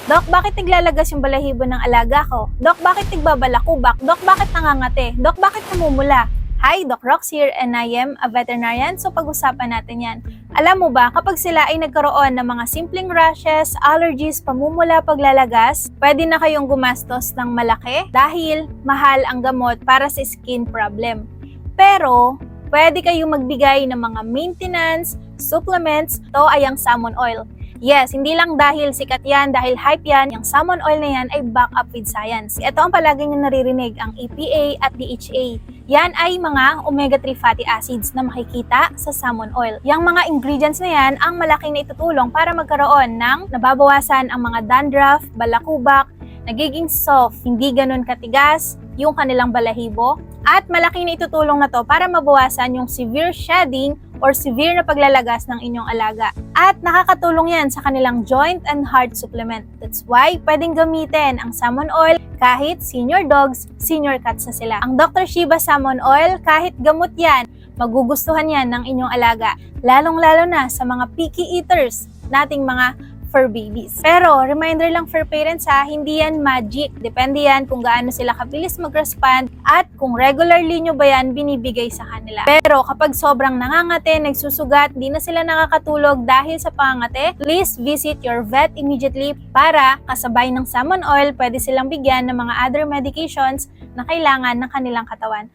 Dok, bakit naglalagas yung balahibo ng alaga ko? Dok, bakit nagbabalakubak? Dok, bakit nangangate? Dok, bakit namumula? Hi, Doc Rox here and I am a veterinarian, so pag-usapan natin yan. Alam mo ba, kapag sila ay nagkaroon ng mga simpleng rashes, allergies, pamumula, paglalagas, pwede na kayong gumastos ng malaki dahil mahal ang gamot para sa skin problem. Pero, pwede kayong magbigay ng mga maintenance, supplements, to ay ang salmon oil. Yes, hindi lang dahil sikat yan, dahil hype yan, yung salmon oil na yan ay back up with science. Ito ang palagi nyo naririnig, ang EPA at DHA. Yan ay mga omega-3 fatty acids na makikita sa salmon oil. Yung mga ingredients na yan ang malaking naitutulong para magkaroon ng nababawasan ang mga dandruff, balakubak, nagiging soft, hindi ganun katigas yung kanilang balahibo. At malaking naitutulong na to para mabawasan yung severe shedding or severe na paglalagas ng inyong alaga. At nakakatulong yan sa kanilang joint and heart supplement. That's why pwedeng gamitin ang salmon oil kahit senior dogs, senior cats na sila. Ang Dr. Shiba Salmon Oil, kahit gamot yan, magugustuhan yan ng inyong alaga. Lalong-lalo na sa mga picky eaters nating mga fur babies. Pero, reminder lang for parents ha, hindi yan magic. Depende yan kung gaano sila kabilis mag-respond at kung regularly nyo ba yan binibigay sa kanila. Pero kapag sobrang nangangate, nagsusugat, di na sila nakakatulog dahil sa pangangate, please visit your vet immediately para kasabay ng salmon oil, pwede silang bigyan ng mga other medications na kailangan ng kanilang katawan.